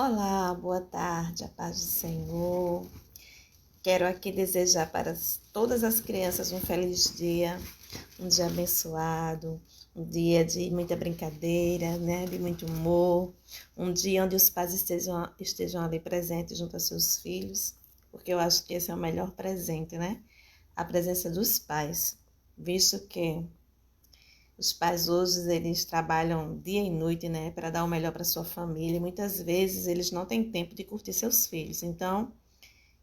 Olá, boa tarde, a paz do Senhor. Quero aqui desejar para todas as crianças um feliz dia, um dia abençoado, um dia de muita brincadeira, né, de muito humor, um dia onde os pais estejam ali presentes junto aos seus filhos, porque eu acho que esse é o melhor presente, né? A presença dos pais, visto que os pais hoje, eles trabalham dia e noite, né, para dar o melhor para sua família. E muitas vezes eles não têm tempo de curtir seus filhos. Então,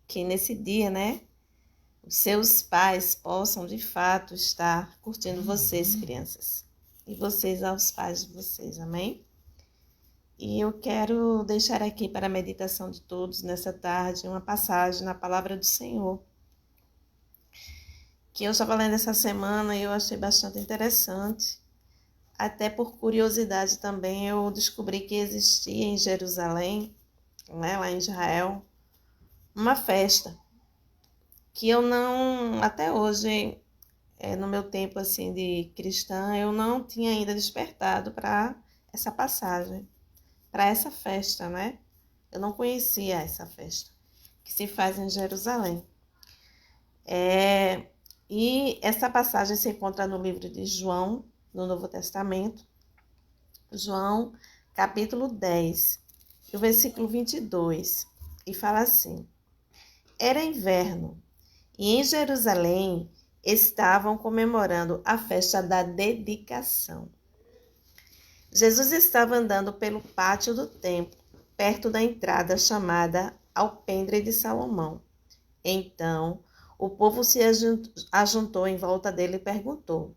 que nesse dia, né, os seus pais possam de fato estar curtindo vocês, crianças. E vocês aos pais de vocês, amém? E eu quero deixar aqui para a meditação de todos nessa tarde uma passagem na palavra do Senhor, que eu estava lendo essa semana e eu achei bastante interessante. Até por curiosidade também, eu descobri que existia em Jerusalém, né, lá em Israel, uma festa que eu não, até hoje, no meu tempo assim de cristã, eu não tinha ainda despertado para essa passagem, para essa festa, né? Eu não conhecia essa festa que se faz em Jerusalém. E essa passagem se encontra no livro de João, no Novo Testamento, João, capítulo 10, o versículo 22, e fala assim: Era inverno, e em Jerusalém estavam comemorando a festa da dedicação. Jesus estava andando pelo pátio do templo, perto da entrada chamada Alpendre de Salomão. Então, o povo se ajuntou em volta dele e perguntou: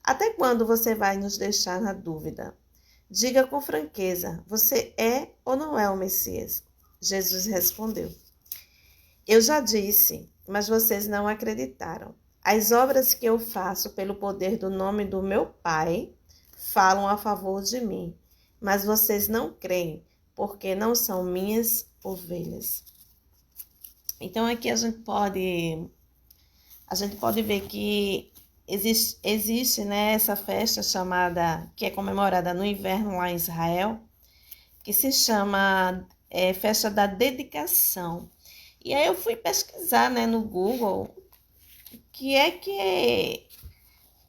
Até quando você vai nos deixar na dúvida? Diga com franqueza, você é ou não é o Messias? Jesus respondeu: Eu já disse, mas vocês não acreditaram. As obras que eu faço pelo poder do nome do meu Pai falam a favor de mim, mas vocês não creem, porque não são minhas ovelhas. Então aqui a gente pode ver que existe, né, essa festa chamada, que é comemorada no inverno lá em Israel, que se chama Festa da Dedicação. E aí eu fui pesquisar, né, no Google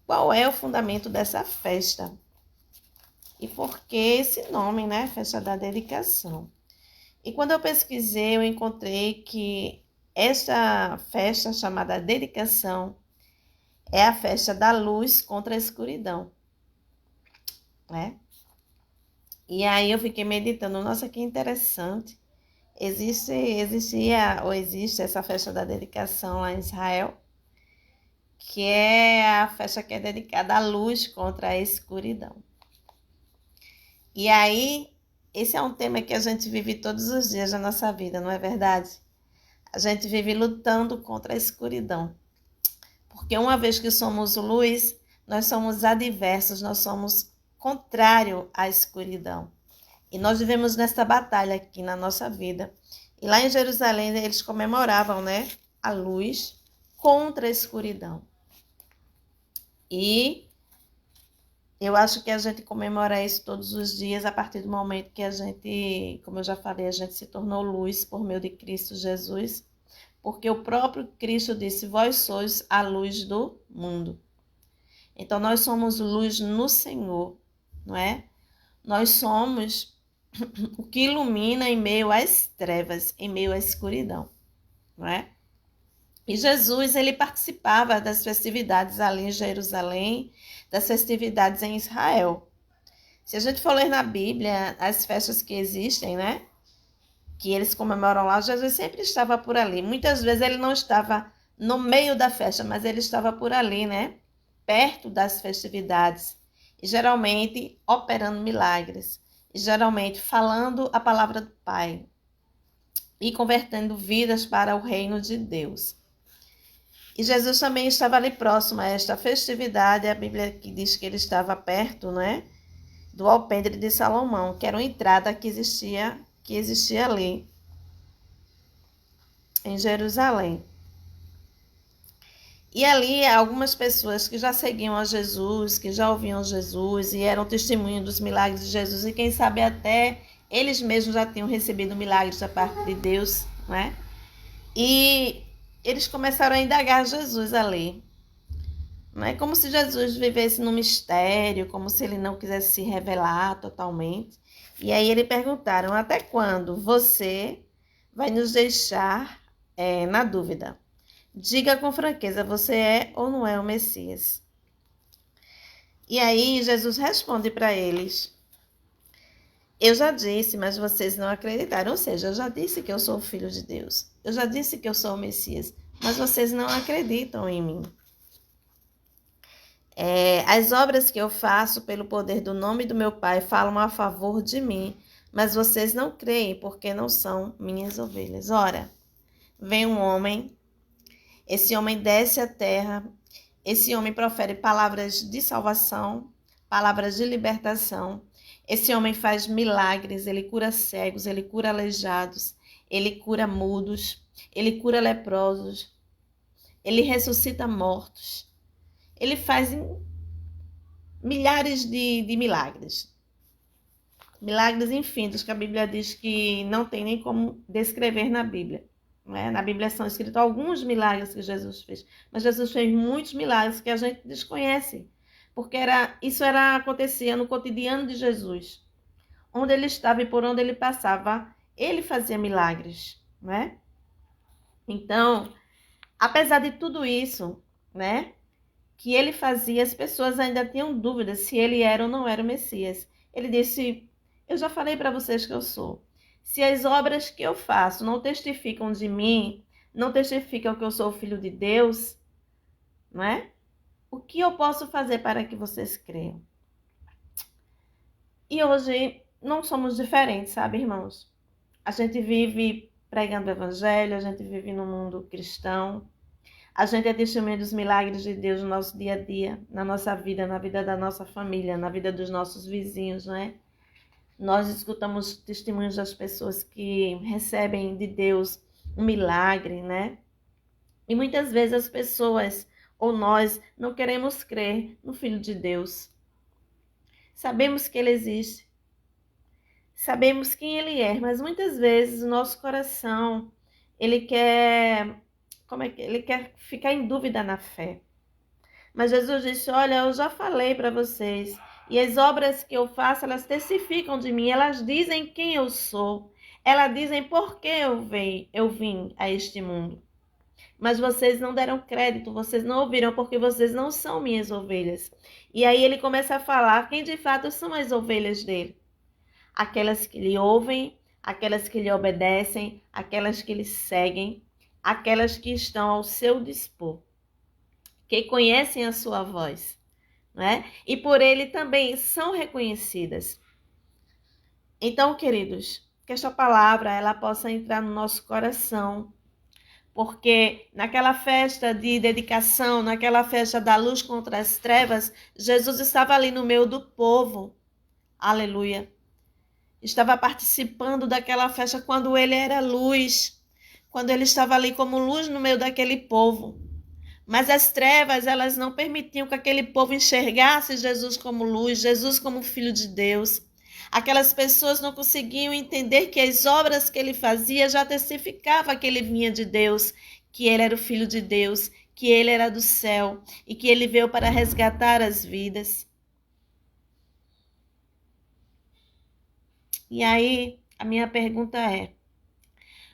qual é o fundamento dessa festa e por que esse nome, né, Festa da Dedicação. E quando eu pesquisei, eu encontrei que esta festa chamada Dedicação é a festa da luz contra a escuridão, né? E aí eu fiquei meditando, nossa, que interessante. Existe essa festa da dedicação lá em Israel, que é a festa que é dedicada à luz contra a escuridão. E aí, esse é um tema que a gente vive todos os dias da nossa vida, não é verdade? A gente vive lutando contra a escuridão. Porque uma vez que somos luz, nós somos adversos, nós somos contrário à escuridão. E nós vivemos nesta batalha aqui na nossa vida. E lá em Jerusalém eles comemoravam, né, a luz contra a escuridão. E eu acho que a gente comemora isso todos os dias a partir do momento que a gente, como eu já falei, a gente se tornou luz por meio de Cristo Jesus. Porque o próprio Cristo disse, vós sois a luz do mundo. Então, nós somos luz no Senhor, não é? Nós somos o que ilumina em meio às trevas, em meio à escuridão, não é? E Jesus, ele participava das festividades ali em Jerusalém, das festividades em Israel. Se a gente for ler na Bíblia, as festas que existem, né? Que eles comemoram lá, Jesus sempre estava por ali. Muitas vezes ele não estava no meio da festa, mas ele estava por ali, né? Perto das festividades. E geralmente operando milagres. E geralmente falando a palavra do Pai. E convertendo vidas para o reino de Deus. E Jesus também estava ali próximo a esta festividade. A Bíblia que diz que ele estava perto, né? Do Alpendre de Salomão, que era uma entrada que existia ali em Jerusalém. E ali algumas pessoas que já seguiam a Jesus, que já ouviam Jesus e eram testemunhas dos milagres de Jesus e quem sabe até Eles mesmos já tinham recebido milagres da parte de Deus, não é? E eles começaram a indagar Jesus ali. Não é como se Jesus vivesse no mistério, como se ele não quisesse se revelar totalmente. E aí eles perguntaram, até quando você vai nos deixar na dúvida? Diga com franqueza, você é ou não é o Messias? E aí Jesus responde para eles, eu já disse, mas vocês não acreditaram. Ou seja, eu já disse que eu sou o Filho de Deus. Eu já disse que eu sou o Messias, mas vocês não acreditam em mim. As obras que eu faço pelo poder do nome do meu Pai falam a favor de mim, mas vocês não creem porque não são minhas ovelhas. Ora, vem um homem, esse homem desce à terra, esse homem profere palavras de salvação, palavras de libertação. Esse homem faz milagres, ele cura cegos, ele cura aleijados, ele cura mudos, ele cura leprosos, ele ressuscita mortos. Ele faz milhares de milagres. Milagres infinitos que a Bíblia diz que não tem nem como descrever na Bíblia. Não é? Na Bíblia são escritos alguns milagres que Jesus fez, mas Jesus fez muitos milagres que a gente desconhece, porque isso acontecia no cotidiano de Jesus. Onde ele estava e por onde ele passava, ele fazia milagres. Não é? Então, apesar de tudo isso, né? Que ele fazia, as pessoas ainda tinham dúvidas se ele era ou não era o Messias. Ele disse, eu já falei para vocês que eu sou. Se as obras que eu faço não testificam de mim, não testificam que eu sou o Filho de Deus, não é? O que eu posso fazer para que vocês creiam? E hoje não somos diferentes, sabe, irmãos? A gente vive pregando o evangelho, a gente vive no mundo cristão, a gente é testemunha dos milagres de Deus no nosso dia a dia, na nossa vida, na vida da nossa família, na vida dos nossos vizinhos, não é? Nós escutamos testemunhos das pessoas que recebem de Deus um milagre, né? E muitas vezes as pessoas, ou nós, não queremos crer no Filho de Deus. Sabemos que Ele existe, sabemos quem Ele é, mas muitas vezes o nosso coração, ele quer ficar em dúvida na fé. Mas Jesus disse, olha, eu já falei para vocês, e as obras que eu faço, elas testificam de mim, elas dizem quem eu sou, elas dizem por que eu vim a este mundo. Mas vocês não deram crédito, vocês não ouviram, porque vocês não são minhas ovelhas. E aí ele começa a falar quem de fato são as ovelhas dele. Aquelas que lhe ouvem, aquelas que lhe obedecem, aquelas que lhe seguem, aquelas que estão ao seu dispor, que conhecem a sua voz, né? E por ele também são reconhecidas. Então, queridos, que esta palavra ela possa entrar no nosso coração, porque naquela festa de dedicação, naquela festa da luz contra as trevas, Jesus estava ali no meio do povo. Aleluia. Estava participando daquela festa quando ele era luz, quando ele estava ali como luz no meio daquele povo. Mas as trevas, elas não permitiam que aquele povo enxergasse Jesus como luz, Jesus como Filho de Deus. Aquelas pessoas não conseguiam entender que as obras que ele fazia já testificavam que ele vinha de Deus, que ele era o Filho de Deus, que ele era do céu e que ele veio para resgatar as vidas. E aí, a minha pergunta é,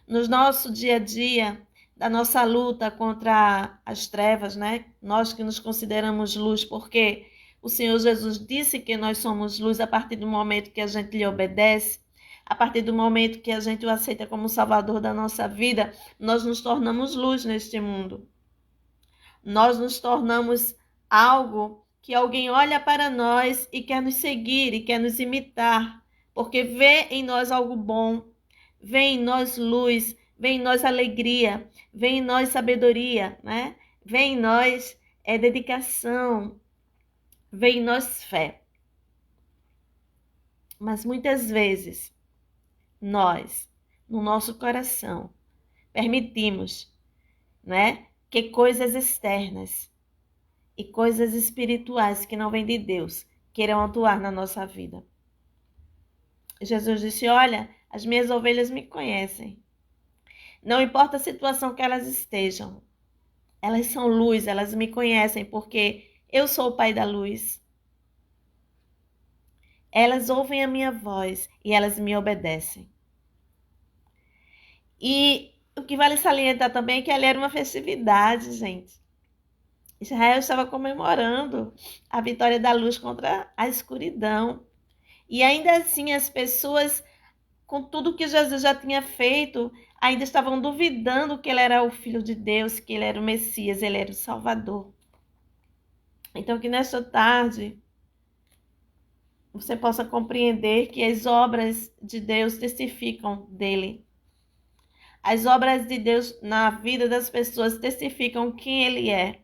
no nosso dia a dia, da nossa luta contra as trevas, né? Nós que nos consideramos luz, porque o Senhor Jesus disse que nós somos luz a partir do momento que a gente lhe obedece, a partir do momento que a gente o aceita como Salvador da nossa vida, nós nos tornamos luz neste mundo. Nós nos tornamos algo que alguém olha para nós e quer nos seguir e quer nos imitar, porque vê em nós algo bom, vê em nós luz, vê em nós alegria, vê em nós sabedoria, né? Vê em nós dedicação, vê em nós fé. Mas muitas vezes, nós, no nosso coração, permitimos, né, que coisas externas e coisas espirituais que não vêm de Deus queiram atuar na nossa vida. Jesus disse: olha, as minhas ovelhas me conhecem. Não importa a situação que elas estejam. Elas são luz, elas me conhecem porque eu sou o Pai da luz. Elas ouvem a minha voz e elas me obedecem. E o que vale salientar também é que ali era uma festividade, gente. Israel estava comemorando a vitória da luz contra a escuridão. E ainda assim as pessoas, com tudo que Jesus já tinha feito, ainda estavam duvidando que ele era o Filho de Deus, que ele era o Messias, ele era o Salvador. Então que nesta tarde você possa compreender que as obras de Deus testificam dele. As obras de Deus na vida das pessoas testificam quem ele é.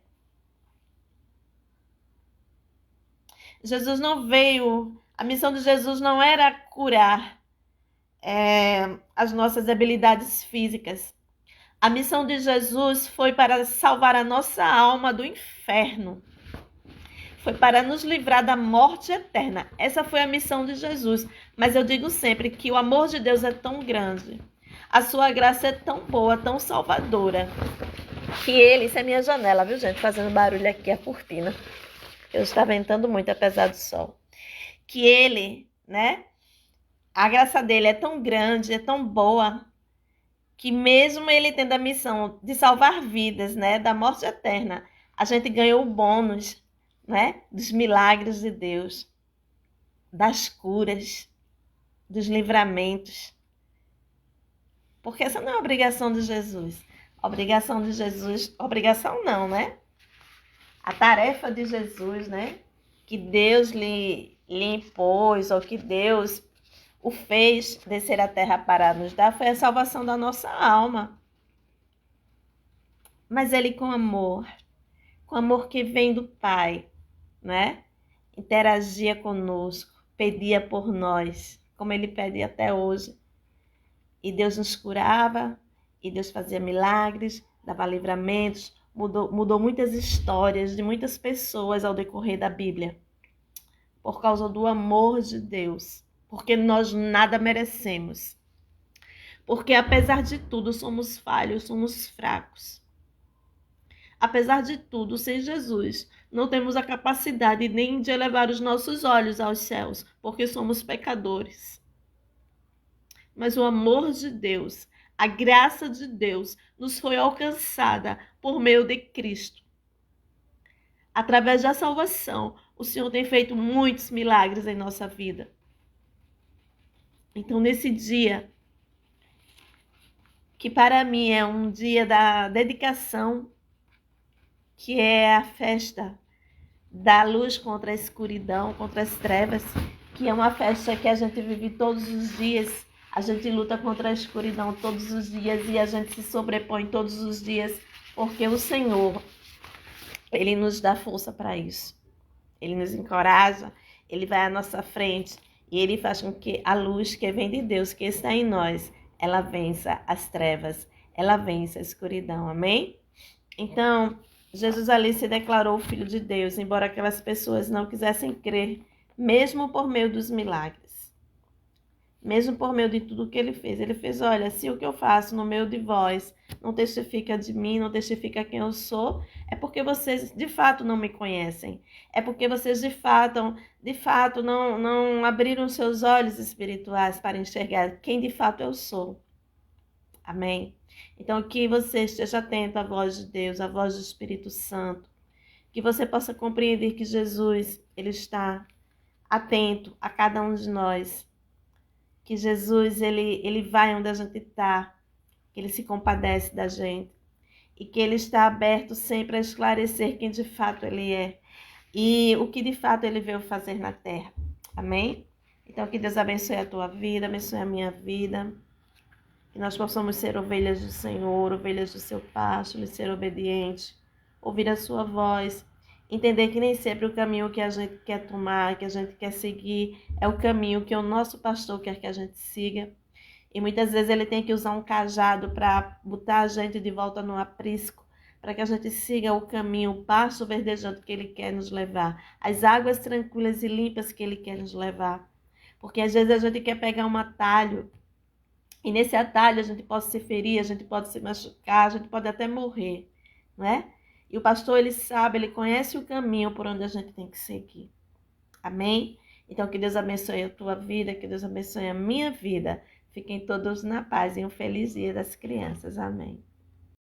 Jesus não veio, a missão de Jesus não era curar as nossas habilidades físicas. A missão de Jesus foi para salvar a nossa alma do inferno. Foi para nos livrar da morte eterna. Essa foi a missão de Jesus. Mas eu digo sempre que o amor de Deus é tão grande, a sua graça é tão boa, tão salvadora, que ele, isso é minha janela, viu gente? Fazendo barulho aqui, a cortina. Eu está ventando muito, apesar do sol. Que ele, a graça dele é tão grande, é tão boa, que mesmo ele tendo a missão de salvar vidas, da morte eterna, a gente ganhou o bônus, dos milagres de Deus, das curas, dos livramentos. Porque essa não é a obrigação de Jesus. A obrigação de Jesus, obrigação não, A tarefa de Jesus, que Deus lhe impôs, ou que Deus o fez descer à terra para nos dar, foi a salvação da nossa alma. Mas ele com amor que vem do Pai, interagia conosco, pedia por nós, como ele pede até hoje. E Deus nos curava, e Deus fazia milagres, dava livramentos, mudou muitas histórias de muitas pessoas ao decorrer da Bíblia, por causa do amor de Deus, porque nós nada merecemos. Porque apesar de tudo somos falhos, somos fracos. Apesar de tudo, sem Jesus, não temos a capacidade nem de elevar os nossos olhos aos céus, porque somos pecadores. Mas o amor de Deus, a graça de Deus, nos foi alcançada por meio de Cristo. Através da salvação, o Senhor tem feito muitos milagres em nossa vida. Então, nesse dia, que para mim é um dia da dedicação, que é a festa da luz contra a escuridão, contra as trevas, que é uma festa que a gente vive todos os dias. A gente luta contra a escuridão todos os dias e a gente se sobrepõe todos os dias, porque o Senhor, Ele nos dá força para isso. Ele nos encoraja, Ele vai à nossa frente e Ele faz com que a luz que vem de Deus, que está em nós, ela vença as trevas, ela vença a escuridão, amém? Então, Jesus ali se declarou o Filho de Deus, embora aquelas pessoas não quisessem crer, mesmo por meio dos milagres. Mesmo por meio de tudo que ele fez, olha, se o que eu faço no meio de vós não testifica de mim, não testifica quem eu sou, é porque vocês de fato não me conhecem. É porque vocês de fato não abriram seus olhos espirituais para enxergar quem de fato eu sou. Amém? Então que você esteja atento à voz de Deus, à voz do Espírito Santo. Que você possa compreender que Jesus, ele está atento a cada um de nós. Que Jesus, ele vai onde a gente está, que ele se compadece da gente e que ele está aberto sempre a esclarecer quem de fato ele é e o que de fato ele veio fazer na terra. Amém? Então que Deus abençoe a tua vida, abençoe a minha vida, que nós possamos ser ovelhas do Senhor, ovelhas do seu pasto, lhe ser obediente, ouvir a sua voz, entender que nem sempre o caminho que a gente quer tomar, que a gente quer seguir, é o caminho que o nosso pastor quer que a gente siga. E muitas vezes ele tem que usar um cajado para botar a gente de volta no aprisco, para que a gente siga o caminho, o pasto verdejante que ele quer nos levar, as águas tranquilas e limpas que ele quer nos levar. Porque às vezes a gente quer pegar um atalho, e nesse atalho a gente pode se ferir, a gente pode se machucar, a gente pode até morrer, não é? E o pastor, ele sabe, ele conhece o caminho por onde a gente tem que seguir. Amém? Então, que Deus abençoe a tua vida, que Deus abençoe a minha vida. Fiquem todos na paz e um feliz dia das crianças. Amém.